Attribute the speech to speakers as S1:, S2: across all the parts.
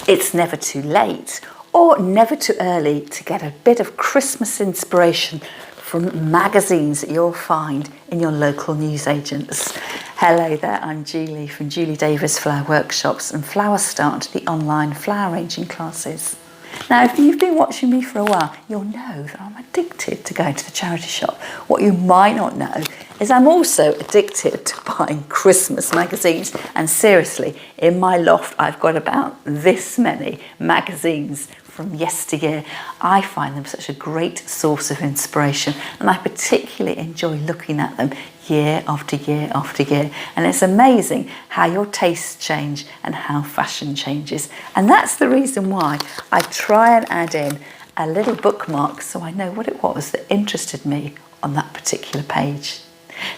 S1: It's never too late or never too early to get a bit of Christmas inspiration from magazines that you'll find in your local newsagents. Hello there, I'm Julie from Julie Davis Flower Workshops and Flower Start, the online flower arranging classes. Now, if you've been watching me for a while, you'll know that I'm addicted to going to the charity shop. What you might not know is I'm also addicted to buying Christmas magazines. And seriously, in my loft, I've got about this many magazines from yesteryear. I find them such a great source of inspiration, and I particularly enjoy looking at them year after year after year. And it's amazing how your tastes change and how fashion changes. And that's the reason why I try and add in a little bookmark so I know what it was that interested me on that particular page.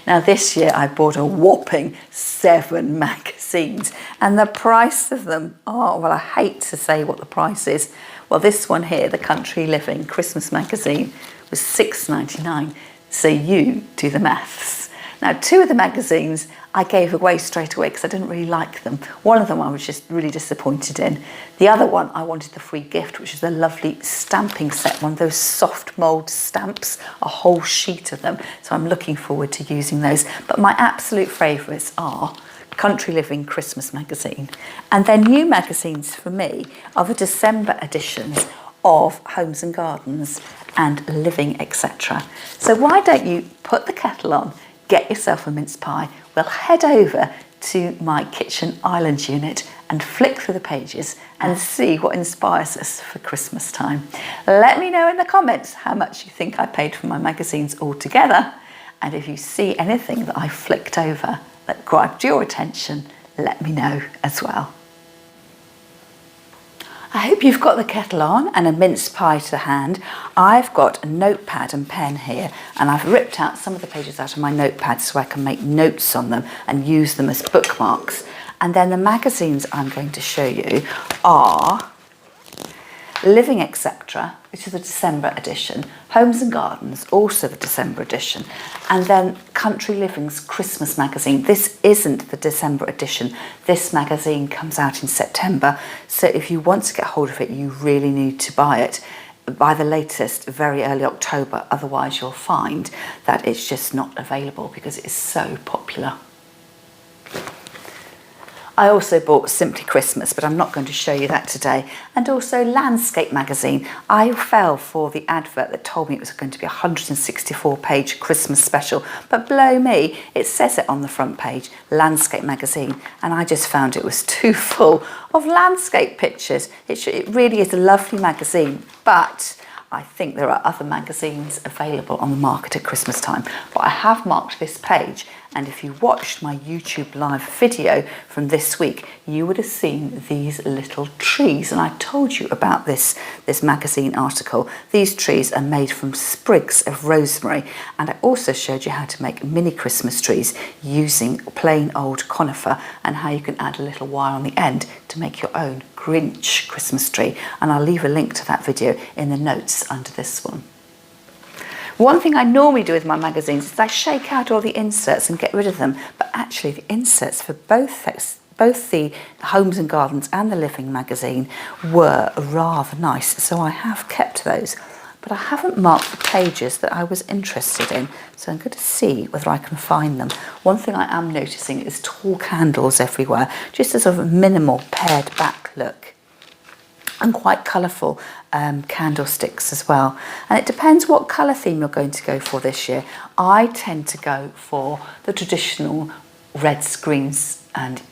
S1: Now this year I bought a whopping 7 magazines, and the price of them are, well, I hate to say what the price is. Well, this one here, the Country Living Christmas magazine, was £6.99. So you do the maths. Now, 2 of the magazines I gave away straight away because I didn't really like them. One of them I was just really disappointed in. The other one I wanted the free gift, which is a lovely stamping set, one of those soft mould stamps, a whole sheet of them. So I'm looking forward to using those. But my absolute favourites are Country Living Christmas magazine. And then new magazines for me are the December editions of Homes and Gardens and Living, etc. So why don't you put the kettle on, get yourself a mince pie. We'll head over to my kitchen island unit and flick through the pages and see what inspires us for Christmas time. Let me know in the comments how much you think I paid for my magazines altogether. And if you see anything that I flicked over that grabbed your attention, let me know as well. I hope you've got the kettle on and a mince pie to hand. I've got a notepad and pen here, and I've ripped out some of the pages out of my notepad so I can make notes on them and use them as bookmarks. And then the magazines I'm going to show you are Living, etc., which is the December edition, Homes and Gardens, also the December edition, and then Country Living's Christmas magazine. This isn't the December edition. This magazine comes out in September, so if you want to get hold of it, you really need to buy it by the latest, very early October. Otherwise, you'll find that it's just not available because it is so popular. I also bought Simply Christmas, but I'm not going to show you that today. And also Landscape magazine. I fell for the advert that told me it was going to be a 164-page Christmas special, but blow me, it says it on the front page, Landscape magazine, and I just found it was too full of landscape pictures. It really is a lovely magazine, but I think there are other magazines available on the market at Christmas time. But I have marked this page, and if you watched my YouTube live video from this week, you would have seen these little trees. And I told you about this magazine article. These trees are made from sprigs of rosemary. And I also showed you how to make mini Christmas trees using plain old conifer, and how you can add a little wire on the end to make your own Grinch Christmas tree. And I'll leave a link to that video in the notes under this one. One thing I normally do with my magazines is I shake out all the inserts and get rid of them, but actually the inserts for both the Homes and Gardens and the Living magazine were rather nice, so I have kept those, but I haven't marked the pages that I was interested in, so I'm going to see whether I can find them. One thing I am noticing is tall candles everywhere, just a sort of minimal pared back look. And quite colourful candlesticks as well. And it depends what colour theme you're going to go for this year. I tend to go for the traditional reds, greens and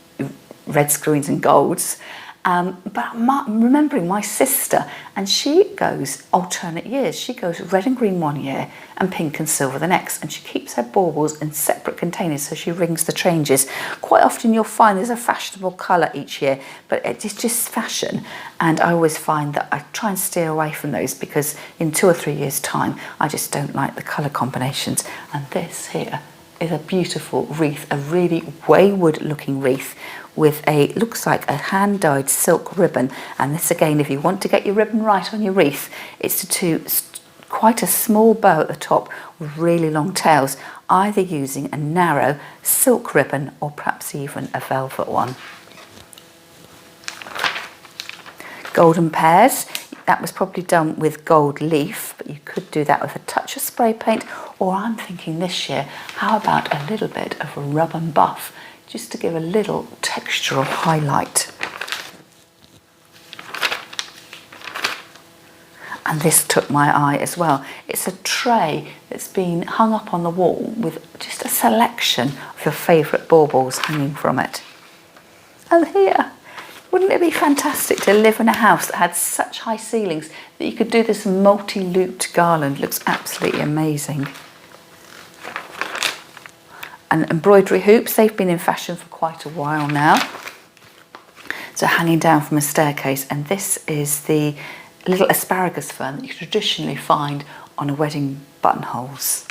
S1: golds. But I'm remembering my sister, and she goes alternate years. She goes red and green one year and pink and silver the next, and she keeps her baubles in separate containers so she rings the changes. Quite often you'll find there's a fashionable colour each year, but it's just fashion, and I always find that I try and steer away from those because in 2 or 3 years' time I just don't like the colour combinations. And this here is a beautiful wreath, a really wayward looking wreath with looks like a hand-dyed silk ribbon. And this again, if you want to get your ribbon right on your wreath, it's quite a small bow at the top with really long tails, either using a narrow silk ribbon or perhaps even a velvet one. Golden pears, that was probably done with gold leaf, but you could do that with a touch of spray paint, or I'm thinking this year, how about a little bit of rub and buff, just to give a little textural highlight. And this took my eye as well. It's a tray that's been hung up on the wall with just a selection of your favourite baubles hanging from it. And here, wouldn't it be fantastic to live in a house that had such high ceilings that you could do this multi-looped garland? Looks absolutely amazing. And embroidery hoops, they've been in fashion for quite a while now. So hanging down from a staircase, and this is the little asparagus fern that you traditionally find on a wedding buttonholes.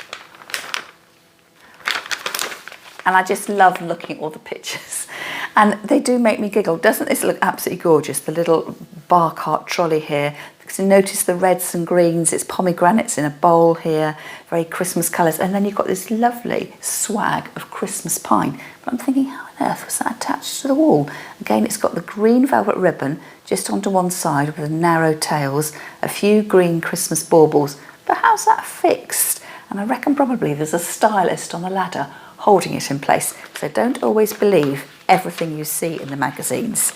S1: And I just love looking at all the pictures, and they do make me giggle. Doesn't this look absolutely gorgeous? The little bar cart trolley here. So notice the reds and greens, it's pomegranates in a bowl here, very Christmas colours, and then you've got this lovely swag of Christmas pine. But I'm thinking, how on earth was that attached to the wall? Again, it's got the green velvet ribbon just onto one side with the narrow tails, a few green Christmas baubles, but how's that fixed? And I reckon probably there's a stylist on the ladder holding it in place. So don't always believe everything you see in the magazines.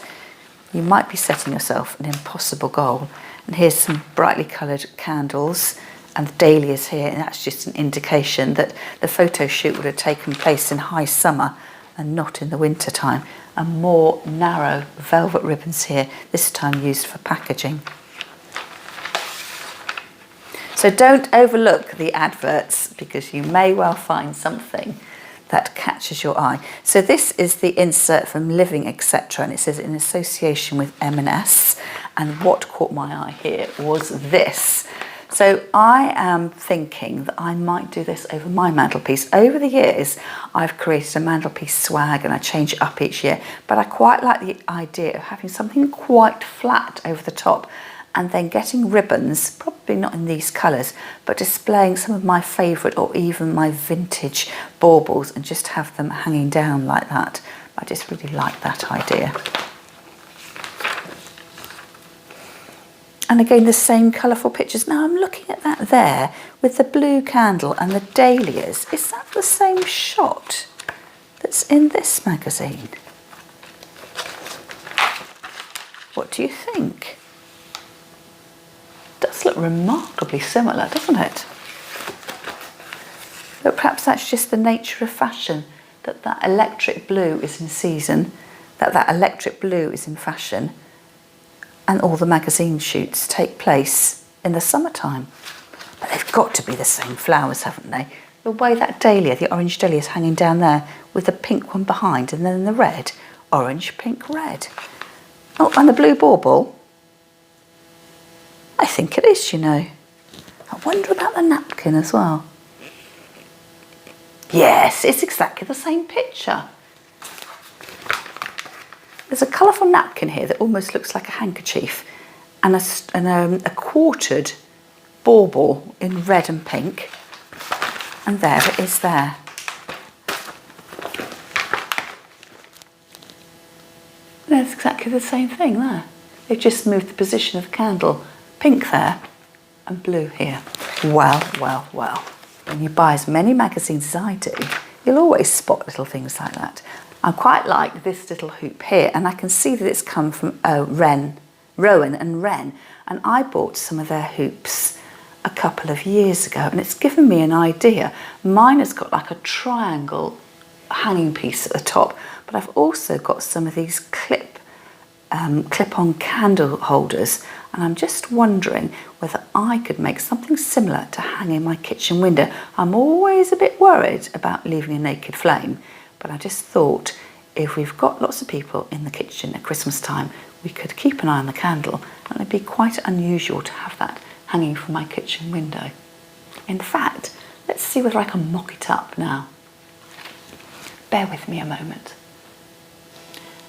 S1: You might be setting yourself an impossible goal. And here's some brightly coloured candles and the dahlias here, and that's just an indication that the photo shoot would have taken place in high summer and not in the winter time. And more narrow velvet ribbons here, this time used for packaging. So don't overlook the adverts, because you may well find something that catches your eye. So this is the insert from Living Etc, and it says in association with M&S, and what caught my eye here was this. So I am thinking that I might do this over my mantelpiece. Over the years I've created a mantelpiece swag and I change it up each year, but I quite like the idea of having something quite flat over the top and then getting ribbons, probably not in these colours, but displaying some of my favourite or even my vintage baubles and just have them hanging down like that. I just really like that idea. And again, the same colourful pictures. Now I'm looking at that there with the blue candle and the dahlias. Is that the same shot that's in this magazine? What do you think? Does look remarkably similar, doesn't it? But perhaps that's just the nature of fashion, that electric blue is in season, that electric blue is in fashion, and all the magazine shoots take place in the summertime. But they've got to be the same flowers, haven't they? The way that dahlia, the orange dahlia, is hanging down there with the pink one behind, and then the red, orange, pink, red. Oh, and the blue bauble. I think it is, you know. I wonder about the napkin as well. Yes, it's exactly the same picture. There's a colourful napkin here that almost looks like a handkerchief, and a quartered bauble in red and pink. And there it is there. There's exactly the same thing there. They've just moved the position of the candle. Pink there and blue here. Well, well, well. When you buy as many magazines as I do, you'll always spot little things like that. I quite like this little hoop here, and I can see that it's come from Rowan and Wren, and I bought some of their hoops a couple of years ago, and it's given me an idea. Mine has got like a triangle hanging piece at the top, but I've also got some of these clip-on candle holders, and I'm just wondering whether I could make something similar to hang in my kitchen window. I'm always a bit worried about leaving a naked flame, but I just thought if we've got lots of people in the kitchen at Christmas time, we could keep an eye on the candle, and it'd be quite unusual to have that hanging from my kitchen window. In fact, let's see whether I can mock it up now. Bear with me a moment.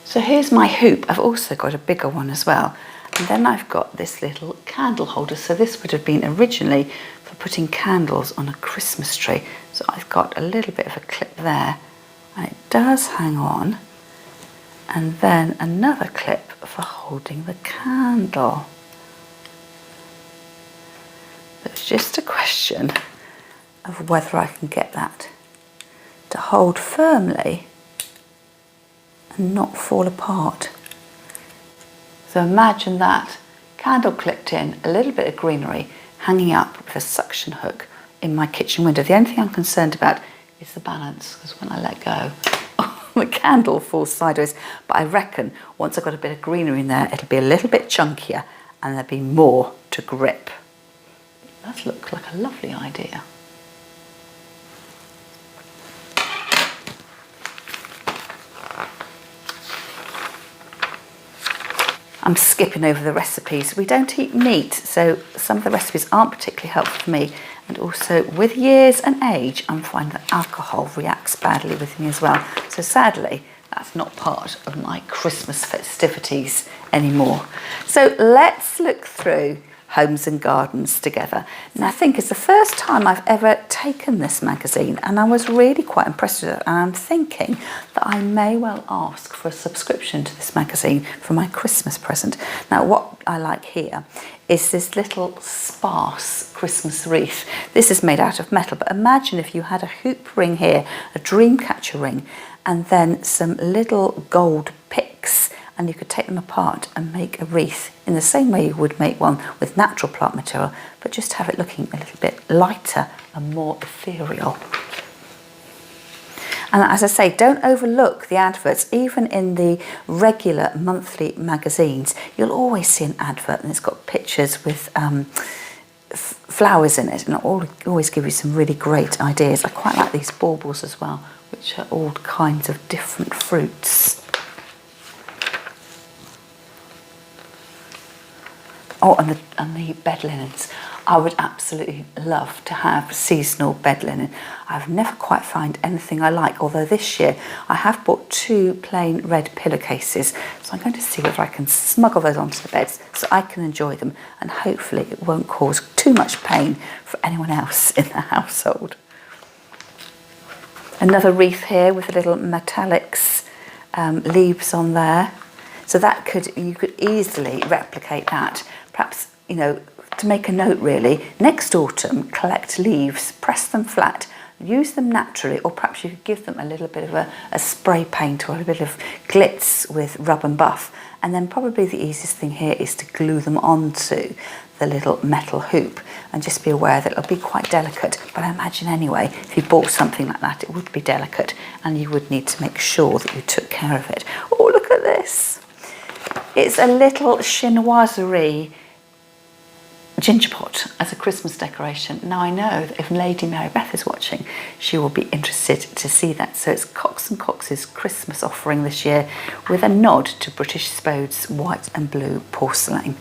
S1: So here's my hoop. I've also got a bigger one as well. And then I've got this little candle holder. So this would have been originally for putting candles on a Christmas tree. So I've got a little bit of a clip there, and it does hang on. And then another clip for holding the candle. It's just a question of whether I can get that to hold firmly and not fall apart. So imagine that candle clipped in, a little bit of greenery hanging up with a suction hook in my kitchen window. The only thing I'm concerned about is the balance, because when I let go, the candle falls sideways. But I reckon once I've got a bit of greenery in there, it'll be a little bit chunkier and there'll be more to grip. It does look like a lovely idea. I'm skipping over the recipes. We don't eat meat, so some of the recipes aren't particularly helpful for me. And also, with years and age, I'm finding that alcohol reacts badly with me as well. So sadly, that's not part of my Christmas festivities anymore. So let's look through Homes and Gardens together. Now I think it's the first time I've ever taken this magazine, and I was really quite impressed with it, and I'm thinking that I may well ask for a subscription to this magazine for my Christmas present. Now what I like here is this little sparse Christmas wreath. This is made out of metal, but imagine if you had a hoop ring here, a dream catcher ring, and then some little gold picks, and you could take them apart and make a wreath in the same way you would make one with natural plant material, but just have it looking a little bit lighter and more ethereal. And as I say, don't overlook the adverts. Even in the regular monthly magazines, you'll always see an advert and it's got pictures with flowers in it, and it'll always give you some really great ideas. I quite like these baubles as well, which are all kinds of different fruits. Oh, and the bed linens. I would absolutely love to have seasonal bed linen. I've never quite found anything I like, although this year I have bought 2 plain red pillowcases, so I'm going to see whether I can smuggle those onto the beds so I can enjoy them, and hopefully it won't cause too much pain for anyone else in the household. Another wreath here with the little metallics leaves on there. So that you could easily replicate that. Perhaps, to make a note really, next autumn, collect leaves, press them flat, use them naturally, or perhaps you could give them a little bit of a spray paint or a bit of glitz with rub and buff. And then probably the easiest thing here is to glue them onto the little metal hoop, and just be aware that it'll be quite delicate. But I imagine anyway, if you bought something like that, it would be delicate and you would need to make sure that you took care of it. Oh, look at this. It's a little chinoiserie ginger pot as a Christmas decoration. Now I know that if Lady Mary Beth is watching, she will be interested to see that. So it's Cox & Cox's Christmas offering this year, with a nod to British Spode's white and blue porcelain.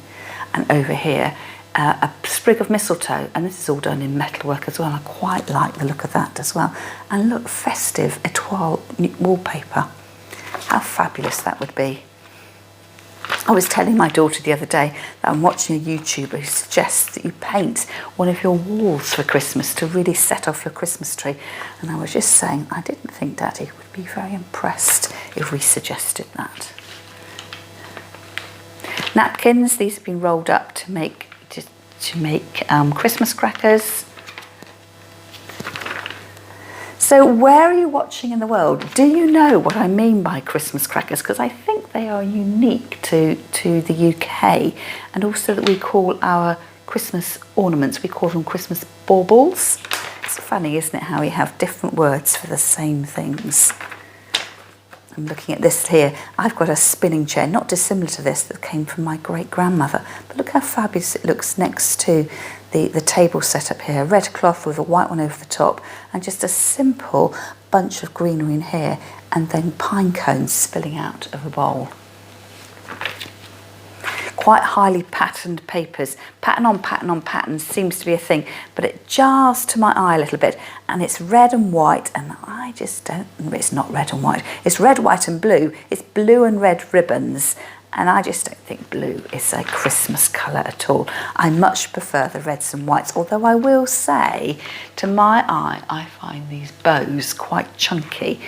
S1: And over here, a sprig of mistletoe, and this is all done in metalwork as well. I quite like the look of that as well. And look, festive étoile wallpaper. How fabulous that would be. I was telling my daughter the other day that I'm watching a YouTuber who suggests that you paint one of your walls for Christmas to really set off your Christmas tree. And I was just saying, I didn't think Daddy would be very impressed if we suggested that. Napkins, these have been rolled up to make Christmas crackers. So where are you watching in the world? Do you know what I mean by Christmas crackers? Because I think they are unique to the UK, and also that we call our Christmas ornaments, we call them Christmas baubles. It's funny, isn't it, how we have different words for the same things. I'm looking at this here. I've got a spinning chair, not dissimilar to this, that came from my great-grandmother. But look how fabulous it looks next to the table set up here. Red cloth with a white one over the top, and just a simple bunch of greenery in here, and then pine cones spilling out of a bowl. Quite highly patterned papers. Pattern on pattern on pattern seems to be a thing, but it jars to my eye a little bit, and it's red and white, and I just don't, it's not red and white, it's red, white and blue. It's blue and red ribbons, and I just don't think blue is a Christmas colour at all. I much prefer the reds and whites, although I will say, to my eye, I find these bows quite chunky.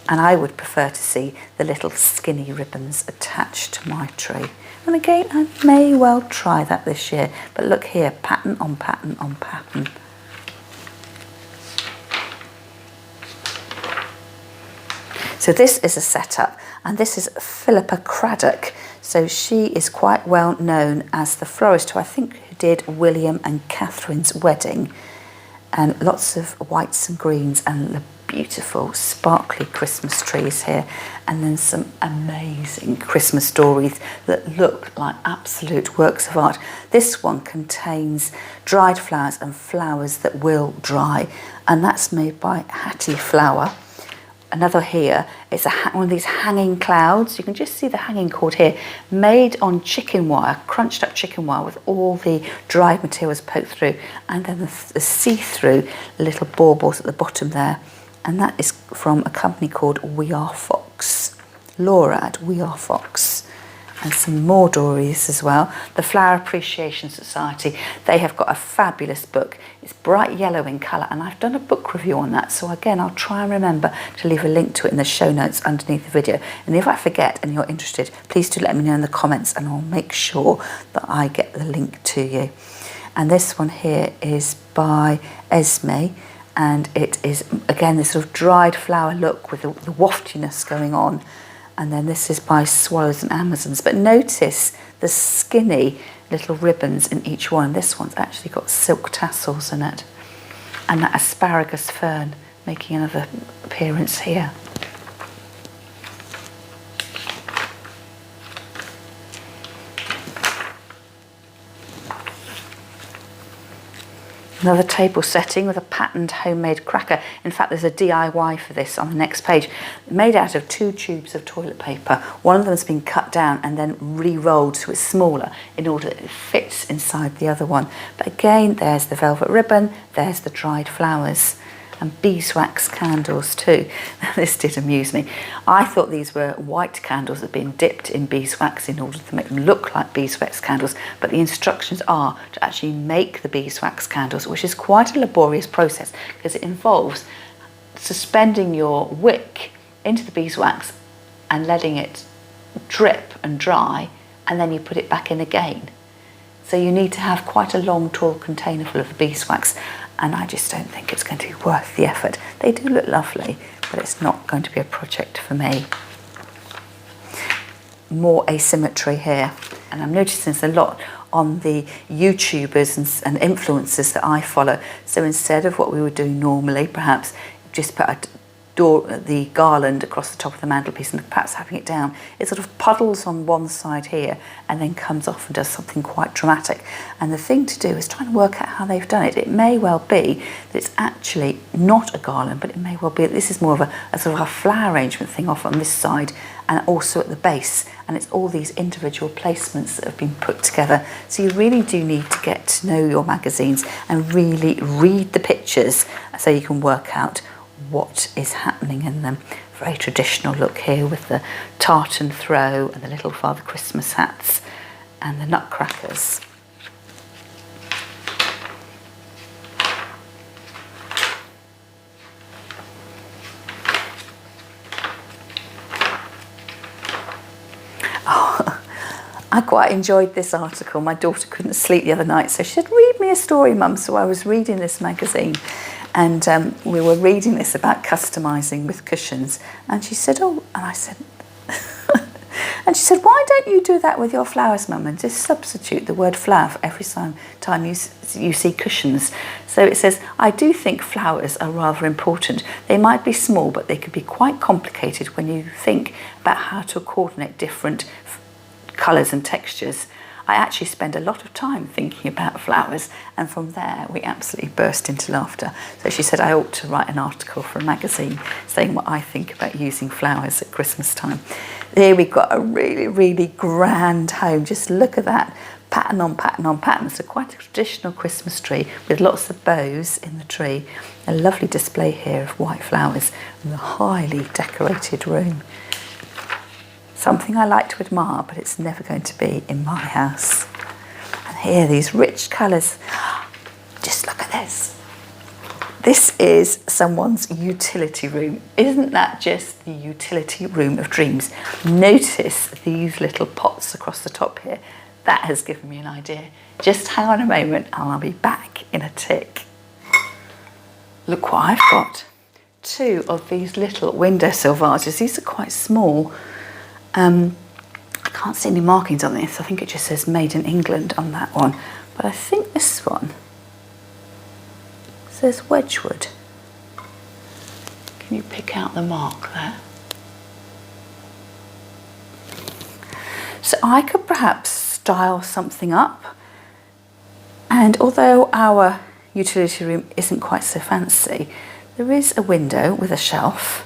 S1: And I would prefer to see the little skinny ribbons attached to my tree. And again, I may well try that this year. But look here, pattern on pattern on pattern. So this is a setup, and this is Philippa Craddock. So she is quite well known as the florist who I think did William and Catherine's wedding. And lots of whites and greens and the beautiful sparkly Christmas trees here, and then some amazing Christmas stories that look like absolute works of art. This one contains dried flowers and flowers that will dry, and that's made by Hattie Flower. Another here, it's one of these hanging clouds. You can just see the hanging cord here, made on chicken wire, crunched up chicken wire with all the dried materials poked through, and then the see-through little baubles at the bottom there. And that is from a company called We Are Fox. Laura at We Are Fox. And some more dories as well. The Flower Appreciation Society, they have got a fabulous book. It's bright yellow in colour, and I've done a book review on that. So again, I'll try and remember to leave a link to it in the show notes underneath the video. And if I forget and you're interested, please do let me know in the comments, and I'll make sure that I get the link to you. And this one here is by Esme. And it is, again, this sort of dried flower look with the waftiness going on. And then this is by Swallows and Amazons. But notice the skinny little ribbons in each one. This one's actually got silk tassels in it. And that asparagus fern making another appearance here. Another table setting with a patterned homemade cracker. In fact, there's a DIY for this on the next page, made out of 2 tubes of toilet paper. One of them has been cut down and then re-rolled so it's smaller in order that it fits inside the other one. But again, there's the velvet ribbon, there's the dried flowers, and beeswax candles too. This did amuse me. I thought these were white candles that had been dipped in beeswax in order to make them look like beeswax candles, but the instructions are to actually make the beeswax candles, which is quite a laborious process because it involves suspending your wick into the beeswax and letting it drip and dry, and then you put it back in again. So you need to have quite a long, tall container full of the beeswax, and I just don't think it's going to be worth the effort. They do look lovely, but it's not going to be a project for me. More asymmetry here, and I'm noticing this a lot on the YouTubers and influencers that I follow. So instead of what we would do normally, perhaps just put the garland across the top of the mantelpiece and perhaps having it down, it sort of puddles on one side here and then comes off and does something quite dramatic. And the thing to do is try and work out how they've done it. It may well be that it's actually not a garland, but it may well be that this is more of a sort of a flower arrangement thing off on this side and also at the base, and it's all these individual placements that have been put together. So you really do need to get to know your magazines and really read the pictures so you can work out what is happening in them. Very traditional look here with the tartan throw and the little Father Christmas hats and the nutcrackers. Oh, I quite enjoyed this article. My daughter couldn't sleep the other night, so she said, "Read me a story, Mum." So I was reading this magazine, and we were reading this about customising with cushions. And she said, "Oh," and I said, and she said, "Why don't you do that with your flowers, Mum, and just substitute the word flower for every time you see cushions?" So it says, "I do think flowers are rather important. They might be small, but they could be quite complicated when you think about how to coordinate different colours and textures. I actually spend a lot of time thinking about flowers," and from there we absolutely burst into laughter. So she said I ought to write an article for a magazine saying what I think about using flowers at Christmas time. Here we've got a really, really grand home. Just look at that, pattern on pattern on pattern. So quite a traditional Christmas tree with lots of bows in the tree. A lovely display here of white flowers in a highly decorated room. Something I like to admire, but it's never going to be in my house. And here, these rich colours. Just look at this. This is someone's utility room. Isn't that just the utility room of dreams? Notice these little pots across the top here. That has given me an idea. Just hang on a moment and I'll be back in a tick. Look what I've got. 2 of these little windowsill vases. These are quite small. I can't see any markings on this. I think it just says made in England on that one. But I think this one says Wedgwood. Can you pick out the mark there? So I could perhaps style something up. And although our utility room isn't quite so fancy, there is a window with a shelf,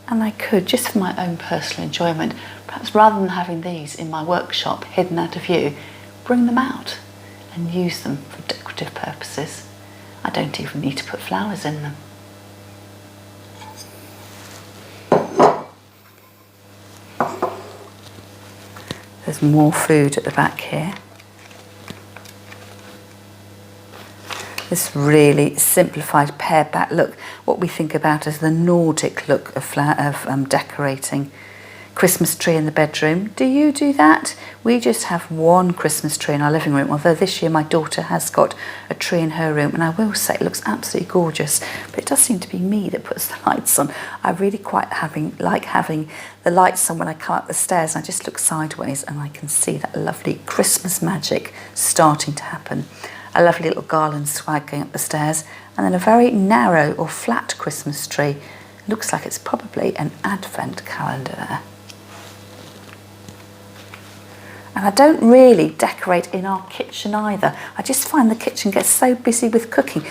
S1: and I could, just for my own personal enjoyment, perhaps rather than having these in my workshop hidden out of view, bring them out and use them for decorative purposes. I don't even need to put flowers in them. There's more food at the back here. This really simplified pared back look, what we think about as the Nordic look of decorating. Christmas tree in the bedroom. Do you do that? We just have one Christmas tree in our living room, although this year my daughter has got a tree in her room, and I will say it looks absolutely gorgeous, but it does seem to be me that puts the lights on. I really quite like having the lights on when I come up the stairs, and I just look sideways and I can see that lovely Christmas magic starting to happen. A lovely little garland swag going up the stairs, and then a very narrow or flat Christmas tree. Looks like it's probably an advent calendar there. And I don't really decorate in our kitchen either. I just find the kitchen gets so busy with cooking.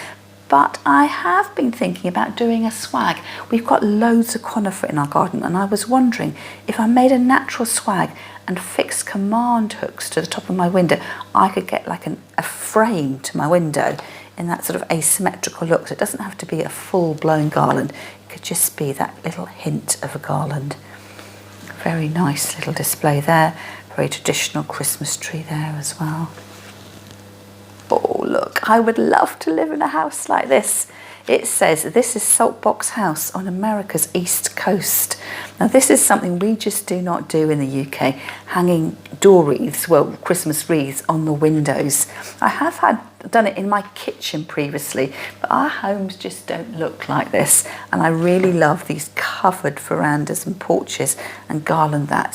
S1: But I have been thinking about doing a swag. We've got loads of conifer in our garden, and I was wondering if I made a natural swag and fixed command hooks to the top of my window, I could get like a frame to my window in that sort of asymmetrical look. So it doesn't have to be a full-blown garland. It could just be that little hint of a garland. Very nice little display there. Very traditional Christmas tree there as well. Oh, look, I would love to live in a house like this. It says this is Saltbox House on America's East Coast. Now, this is something we just do not do in the UK, hanging door wreaths, well, Christmas wreaths on the windows. I have done it in my kitchen previously, but our homes just don't look like this. And I really love these covered verandas and porches and garland that.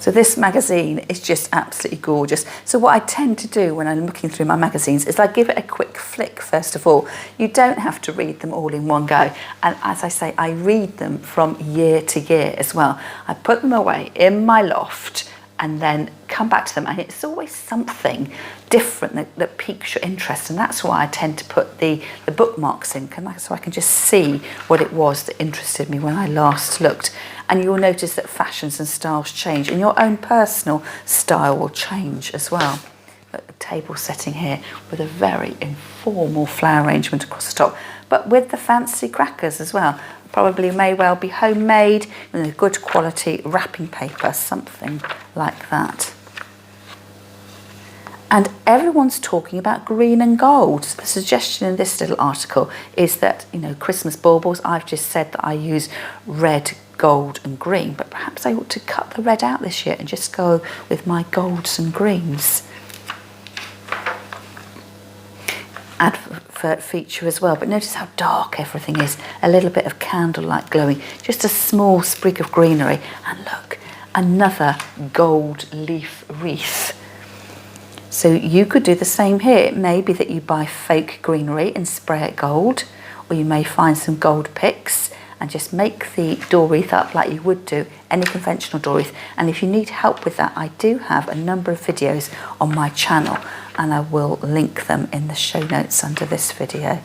S1: So this magazine is just absolutely gorgeous. So what I tend to do when I'm looking through my magazines is I give it a quick flick first of all. You don't have to read them all in one go. And as I say, I read them from year to year as well. I put them away in my loft and then come back to them, and it's always something different that piques your interest, and that's why I tend to put the bookmarks in, so I can just see what it was that interested me when I last looked. And you'll notice that fashions and styles change, and your own personal style will change as well. A table setting here with a very informal flower arrangement across the top, but with the fancy crackers as well. Probably may well be homemade with a good quality wrapping paper, something like that. And everyone's talking about green and gold. So the suggestion in this little article is that, you know, Christmas baubles, I've just said that I use red, gold and green, but perhaps I ought to cut the red out this year and just go with my golds and greens. Advert feature as well, but notice how dark everything is. A little bit of candlelight glowing, just a small sprig of greenery, and look, another gold leaf wreath. So you could do the same here. It may be that you buy fake greenery and spray it gold, or you may find some gold picks and just make the door wreath up like you would do any conventional door wreath. And if you need help with that, I do have a number of videos on my channel, and I will link them in the show notes under this video.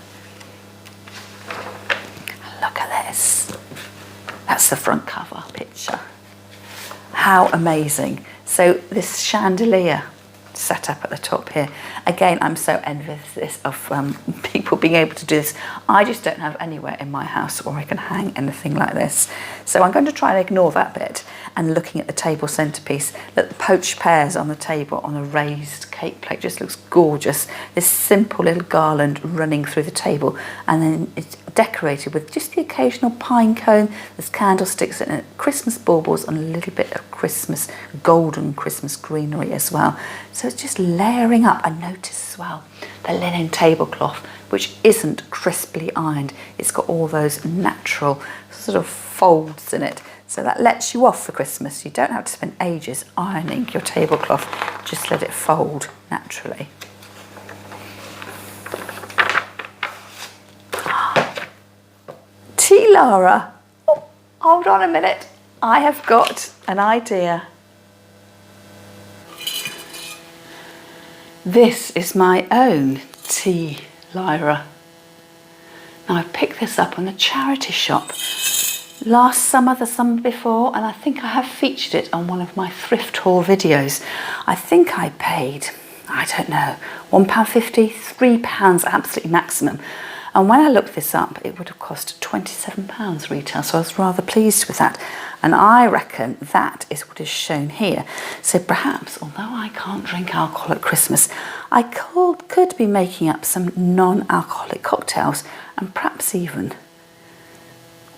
S1: Look at this. That's the front cover picture. How amazing. So this chandelier, set up at the top here. Again, I'm so envious of people being able to do this. I just don't have anywhere in my house where I can hang anything like this. So I'm going to try and ignore that bit, and looking at the table centerpiece, look, the poached pears on the table on a raised cake plate just looks gorgeous. This simple little garland running through the table, and then it's decorated with just the occasional pine cone. There's candlesticks in it, Christmas baubles, and a little bit of Christmas, golden Christmas greenery as well. So it's just layering up. I notice as well the linen tablecloth, which isn't crisply ironed. It's got all those natural sort of folds in it. So that lets you off for Christmas. You don't have to spend ages ironing your tablecloth. Just let it fold naturally. Tea, Lara. Oh, hold on a minute. I have got an idea. This is my own tea, Lyra. Now I picked this up on a charity shop last summer, the summer before, and I think I have featured it on one of my thrift haul videos. I think I paid, I don't know, £1.50, £3 absolutely maximum. And when I looked this up, it would have cost £27 retail, so I was rather pleased with that. And I reckon that is what is shown here. So perhaps, although I can't drink alcohol at Christmas, I could be making up some non-alcoholic cocktails, and perhaps even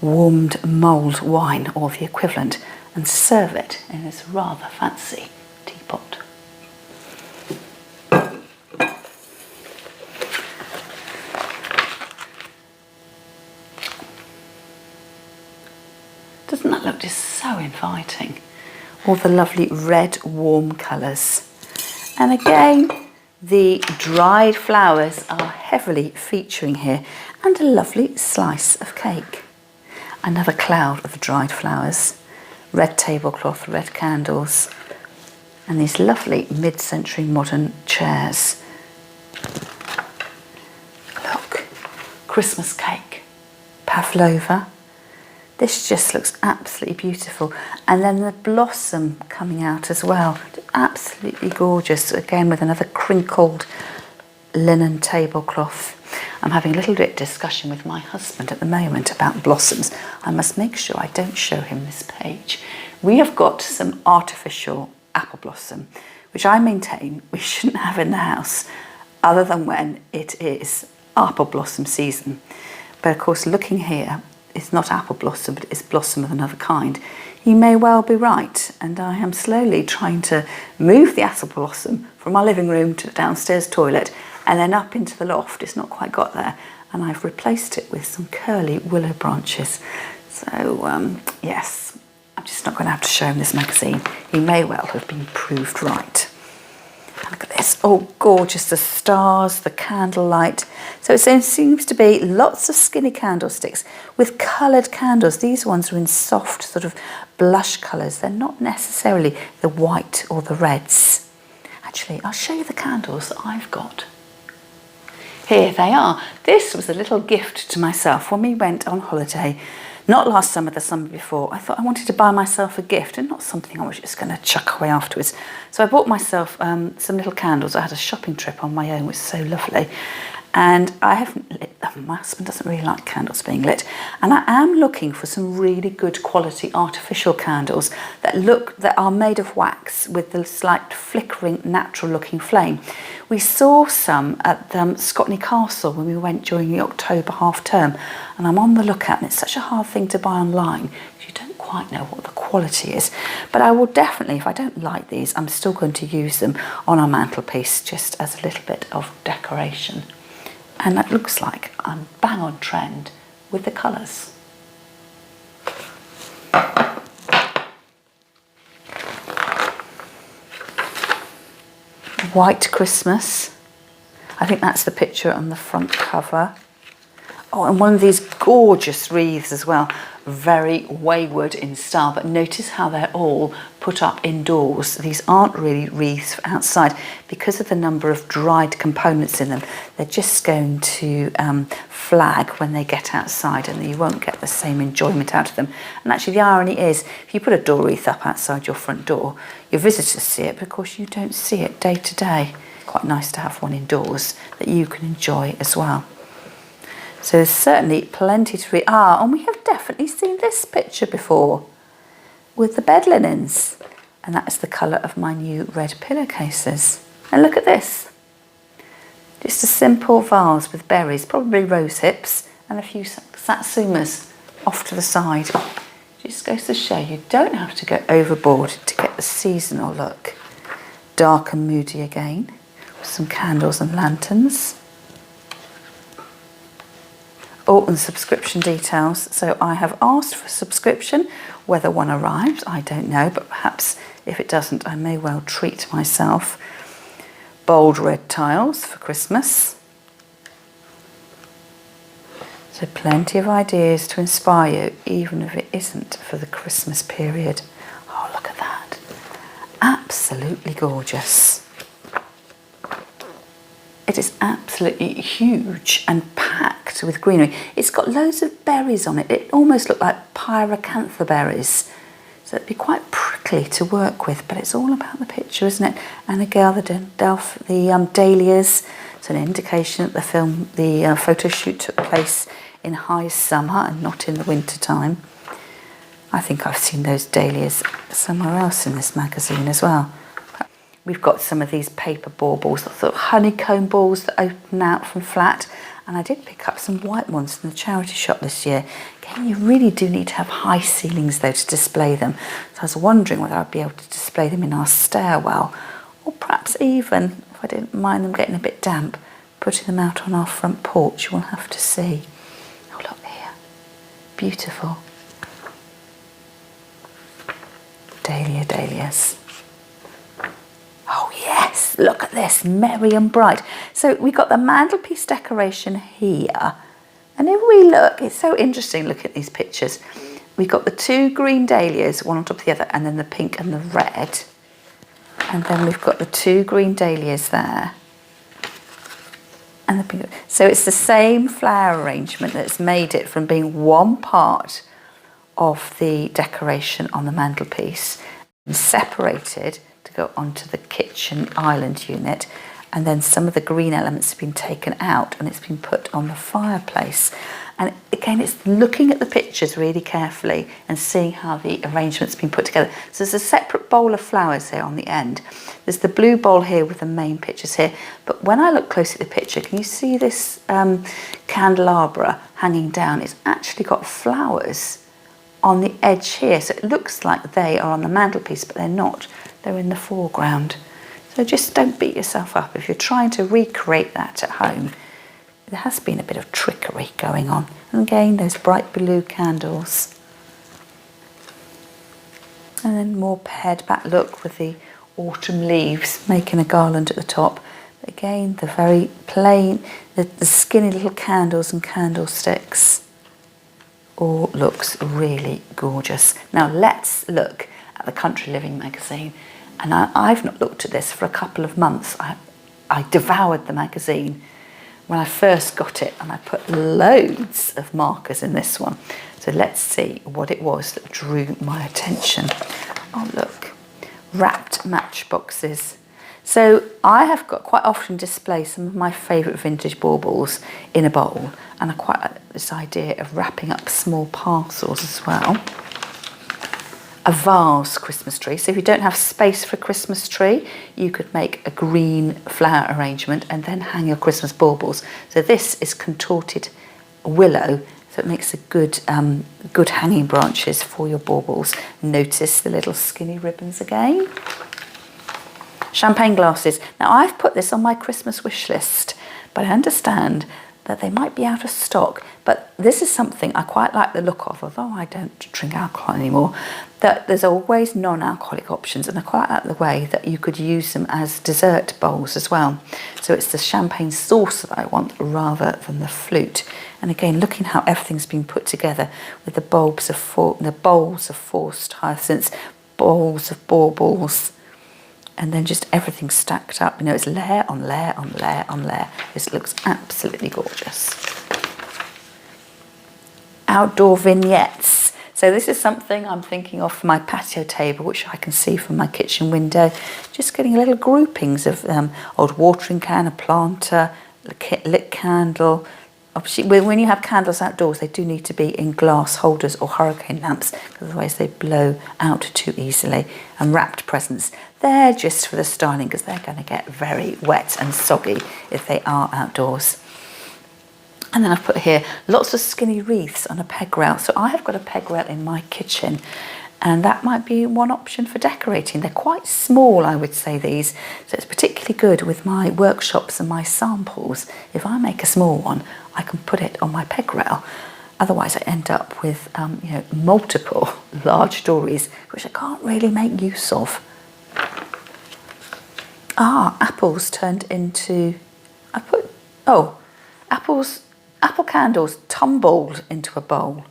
S1: warmed mulled wine or the equivalent, and serve it in this rather fancy teapot. Doesn't that look just so inviting? All the lovely red warm colours. And again, the dried flowers are heavily featuring here, and a lovely slice of cake. Another cloud of dried flowers, red tablecloth, red candles, and these lovely mid-century modern chairs. Look, Christmas cake, pavlova. This just looks absolutely beautiful. And then the blossom coming out as well, absolutely gorgeous, again with another crinkled linen tablecloth. I'm having a little bit of discussion with my husband at the moment about blossoms. I must make sure I don't show him this page. We have got some artificial apple blossom, which I maintain we shouldn't have in the house other than when it is apple blossom season. But of course, looking here, it's not apple blossom, but it's blossom of another kind. He may well be right, and I am slowly trying to move the apple blossom from my living room to the downstairs toilet, and then up into the loft. It's not quite got there, and I've replaced it with some curly willow branches. So yes, I'm just not going to have to show him this magazine. He may well have been proved right. And look at this, oh gorgeous, the stars, the candlelight. So it seems to be lots of skinny candlesticks with coloured candles. These ones are in soft sort of blush colours. They're not necessarily the white or the reds. Actually, I'll show you the candles that I've got. Here they are. This was a little gift to myself when we went on holiday. Not last summer, the summer before. I thought I wanted to buy myself a gift and not something I was just going to chuck away afterwards. So I bought myself some little candles. I had a shopping trip on my own, which was so lovely. And I haven't lit them. My husband doesn't really like candles being lit. And I am looking for some really good quality artificial candles that are made of wax with the slight flickering, natural looking flame. We saw some at Scotney Castle when we went during the October half term. And I'm on the lookout, and it's such a hard thing to buy online. You don't quite know what the quality is. But I will definitely, if I don't like these, I'm still going to use them on our mantelpiece just as a little bit of decoration. And that looks like I'm bang on trend with the colours. White Christmas. I think that's the picture on the front cover. Oh, and one of these gorgeous wreaths as well. very wayward in style, but notice how they're all put up indoors. These aren't really wreaths for outside because of the number of dried components in them. They're just going to flag when they get outside, and you won't get the same enjoyment out of them. And actually the irony is, if you put a door wreath up outside your front door, your visitors see it, but of course you don't see it day to day. Quite nice to have one indoors that you can enjoy as well. So there's certainly plenty to read. And we have definitely seen this picture before with the bed linens. And that is the colour of my new red pillowcases. And look at this. Just a simple vase with berries, probably rose hips, and a few satsumas off to the side. Just goes to show you don't have to go overboard to get the seasonal look. Dark and moody again, with some candles and lanterns. Oh, and subscription details. So I have asked for a subscription. Whether one arrives, I don't know, but perhaps if it doesn't, I may well treat myself. Bold red tiles for Christmas. So plenty of ideas to inspire you, even if it isn't for the Christmas period. Oh, look at that. Absolutely gorgeous. It is absolutely huge and packed with greenery. It's got loads of berries on it. It almost looked like pyracantha berries. So it'd be quite prickly to work with, but it's all about the picture, isn't it? And again, the dahlias. It's an indication that the photo shoot took place in high summer and not in the winter time. I think I've seen those dahlias somewhere else in this magazine as well. We've got some of these paper baubles, sort of honeycomb balls that open out from flat. And I did pick up some white ones from the charity shop this year. Again, you really do need to have high ceilings though to display them. So I was wondering whether I'd be able to display them in our stairwell, or perhaps even, if I didn't mind them getting a bit damp, putting them out on our front porch. We'll have to see. Oh, look here. Beautiful. Dahlias. Oh yes, look at this, merry and bright. So we got the mantelpiece decoration here. And if we look, it's so interesting, look at these pictures. We've got the two green dahlias, one on top of the other, and then the pink and the red. And then we've got the two green dahlias there. And the pink. So it's the same flower arrangement that's made it from being one part of the decoration on the mantelpiece and separated to go onto the kitchen island unit, and then some of the green elements have been taken out and it's been put on the fireplace. And again, it's looking at the pictures really carefully and seeing how the arrangement's been put together. So there's a separate bowl of flowers here on the end. There's the blue bowl here with the main pictures here. But when I look closely at the picture, can you see this candelabra hanging down? It's actually got flowers on the edge here. So it looks like they are on the mantelpiece, but they're not. They're in the foreground. So just don't beat yourself up if you're trying to recreate that at home. There has been a bit of trickery going on. And again, those bright blue candles. And then more pared back look with the autumn leaves making a garland at the top. But again, the very plain, the skinny little candles and candlesticks. All looks really gorgeous. Now let's look at the Country Living magazine. And I've not looked at this for a couple of months. I devoured the magazine when I first got it, and I put loads of markers in this one. So let's see what it was that drew my attention. Oh look, wrapped matchboxes. So I have got quite often display some of my favourite vintage baubles in a bowl, and I quite like this idea of wrapping up small parcels as well. A vase Christmas tree. So if you don't have space for a Christmas tree, you could make a green flower arrangement and then hang your Christmas baubles. So this is contorted willow, so it makes a good hanging branches for your baubles. Notice the little skinny ribbons again. Champagne glasses. Now I've put this on my Christmas wish list, but I understand that they might be out of stock. But this is something I quite like the look of, although I don't drink alcohol anymore, that there's always non-alcoholic options, and I quite like the way that you could use them as dessert bowls as well. So it's the champagne sauce that I want rather than the flute. And again, looking how everything's been put together with the bowls of forced hyacinths, bowls of baubles, and then just everything stacked up. You know, it's layer on layer on layer on layer. This looks absolutely gorgeous. Outdoor vignettes. So this is something I'm thinking of for my patio table, which I can see from my kitchen window. Just getting little groupings of old watering can, a planter, a lit candle. Obviously, when you have candles outdoors, they do need to be in glass holders or hurricane lamps, because otherwise they blow out too easily. And wrapped presents, they're just for the styling, because they're going to get very wet and soggy if they are outdoors. And then I've put here lots of skinny wreaths on a peg rail. So I have got a peg rail in my kitchen, and that might be one option for decorating. They're quite small, I would say, these. So it's particularly good with my workshops and my samples. If I make a small one, I can put it on my peg rail. Otherwise, I end up with multiple large stories, which I can't really make use of. Apples turned into... apple candles tumbled into a bowl.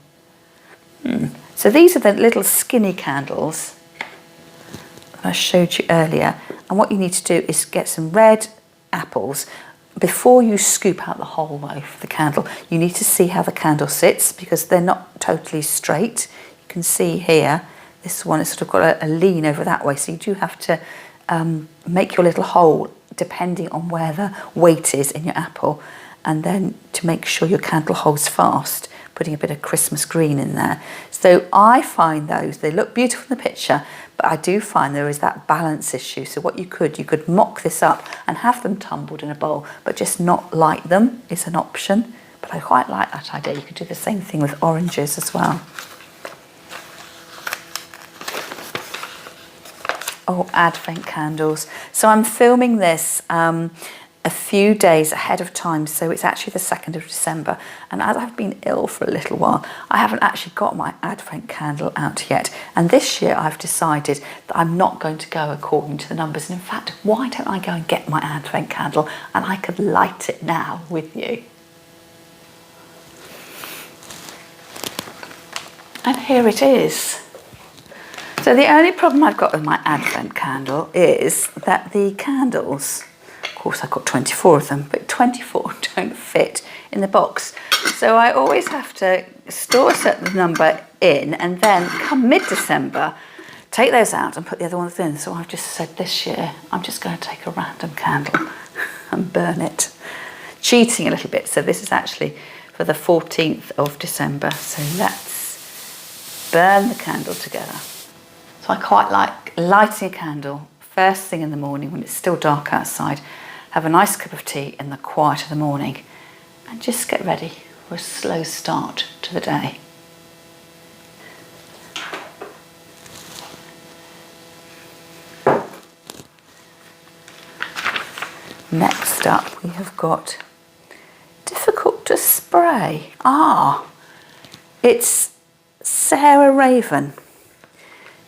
S1: So these are the little skinny candles that I showed you earlier. And what you need to do is get some red apples. Before you scoop out the whole loaf of the candle, you need to see how the candle sits, because they're not totally straight. You can see here, this one has sort of got a lean over that way. So you do have to make your little hole depending on where the weight is in your apple. And then to make sure your candle holds fast, putting a bit of Christmas green in there. So I find those, they look beautiful in the picture, but I do find there is that balance issue. So what you could mock this up and have them tumbled in a bowl, but just not light them is an option. But I quite like that idea. You could do the same thing with oranges as well. Advent candles. So I'm filming this a few days ahead of time, so it's actually the 2nd of December, and as I've been ill for a little while, I haven't actually got my advent candle out yet. And this year I've decided that I'm not going to go according to the numbers, and in fact, why don't I go and get my advent candle and I could light it now with you. And here it is. So the only problem I've got with my advent candle is that the candles, of course I've got 24 of them, but 24 don't fit in the box. So I always have to store a certain number in, and then come mid-December, take those out and put the other ones in. So I've just said this year, I'm just going to take a random candle and burn it. Cheating a little bit. So this is actually for the 14th of December. So let's burn the candle together. So I quite like lighting a candle first thing in the morning when it's still dark outside. Have a nice cup of tea in the quiet of the morning and just get ready for a slow start to the day. Next up we have got difficult to spray. It's Sarah Raven,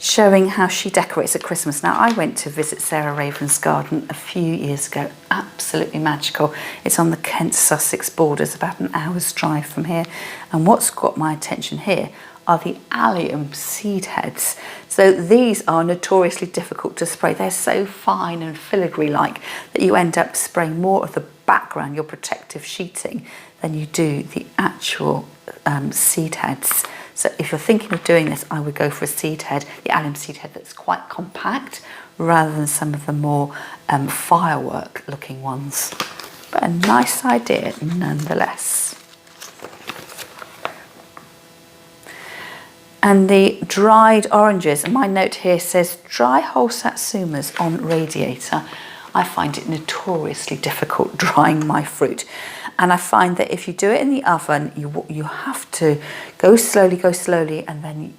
S1: showing how she decorates at Christmas. Now, I went to visit Sarah Raven's garden a few years ago. Absolutely magical. It's on the Kent-Sussex borders, about an hour's drive from here. And what's got my attention here are the allium seed heads. So these are notoriously difficult to spray. They're so fine and filigree-like that you end up spraying more of the background, your protective sheeting, than you do the actual seed heads. So if you're thinking of doing this, I would go for a seed head, the allium seed head that's quite compact, rather than some of the more firework looking ones. But a nice idea nonetheless. And the dried oranges, and my note here says dry whole satsumas on radiator. I find it notoriously difficult drying my fruit. And I find that if you do it in the oven, you have to go slowly, and then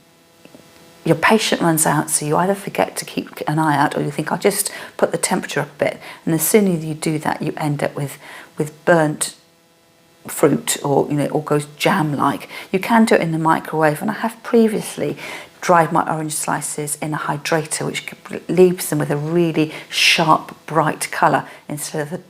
S1: your patience runs out. So you either forget to keep an eye out, or you think, I'll just put the temperature up a bit. And the sooner you do that, you end up with burnt fruit, or or goes jam-like. You can do it in the microwave, and I have previously dried my orange slices in a hydrator, which leaves them with a really sharp, bright colour instead of the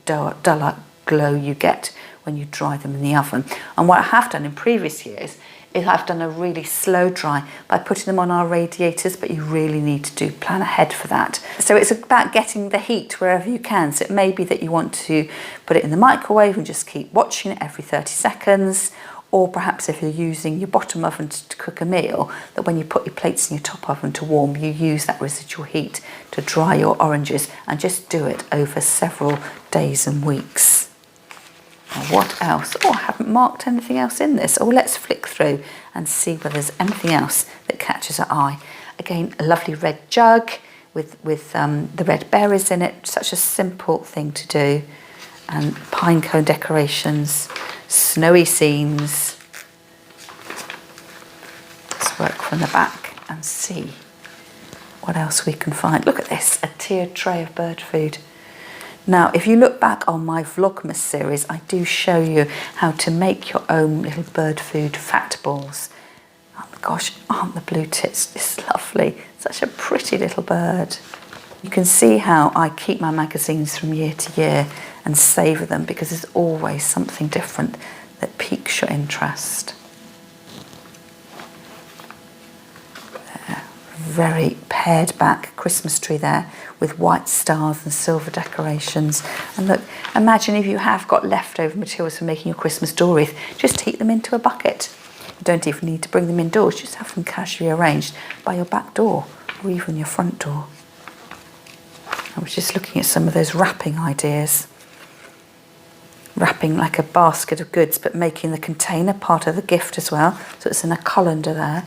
S1: duller glow you get when you dry them in the oven. And what I have done in previous years is I've done a really slow dry by putting them on our radiators, but you really need to plan ahead for that. So it's about getting the heat wherever you can. So it may be that you want to put it in the microwave and just keep watching it every 30 seconds, or perhaps if you're using your bottom oven to cook a meal, that when you put your plates in your top oven to warm, you use that residual heat to dry your oranges, and just do it over several days and weeks. Now what else? Oh, I haven't marked anything else in this. Oh, let's flick through and see whether there's anything else that catches our eye. Again, a lovely red jug with the red berries in it. Such a simple thing to do. And pine cone decorations, snowy scenes. Let's work from the back and see what else we can find. Look at this, a tiered tray of bird food. Now, if you look back on my Vlogmas series, I do show you how to make your own little bird food fat balls. Oh my gosh, aren't the blue tits just lovely? Such a pretty little bird. You can see how I keep my magazines from year to year and savour them, because there's always something different that piques your interest. Very pared back Christmas tree there with white stars and silver decorations. And look, imagine if you have got leftover materials for making your Christmas doll wreath, just heat them into a bucket. You don't even need to bring them indoors, just have them casually arranged by your back door or even your front door. I was just looking at some of those wrapping ideas. Wrapping like a basket of goods, but making the container part of the gift as well. So it's in a colander there.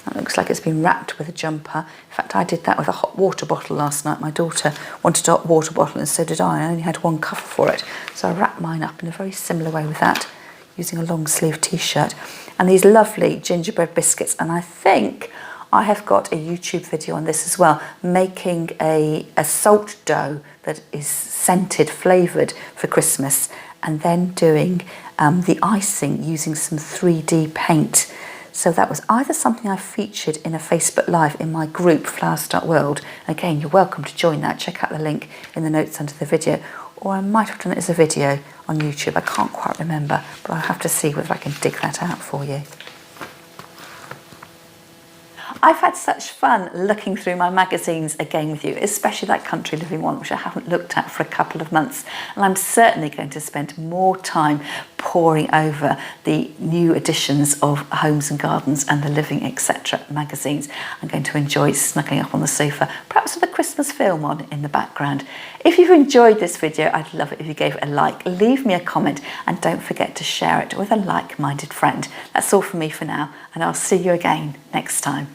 S1: That looks like it's been wrapped with a jumper. In fact, I did that with a hot water bottle last night. My daughter wanted a hot water bottle, and so did I. I only had one cover for it. So I wrapped mine up in a very similar way with that, using a long sleeve t-shirt. And these lovely gingerbread biscuits. And I think I have got a YouTube video on this as well, making a salt dough that is scented, flavoured for Christmas, and then doing the icing using some 3D paint. So that was either something I featured in a Facebook Live in my group, Flower.World. Again, you're welcome to join that. Check out the link in the notes under the video. Or I might have done it as a video on YouTube. I can't quite remember, but I'll have to see whether I can dig that out for you. I've had such fun looking through my magazines again with you, especially that country living one, which I haven't looked at for a couple of months. And I'm certainly going to spend more time poring over the new editions of Homes and Gardens and the Living Etc. magazines. I'm going to enjoy snuggling up on the sofa, perhaps with a Christmas film on in the background. If you've enjoyed this video, I'd love it if you gave it a like, leave me a comment, and don't forget to share it with a like-minded friend. That's all from me for now, and I'll see you again next time.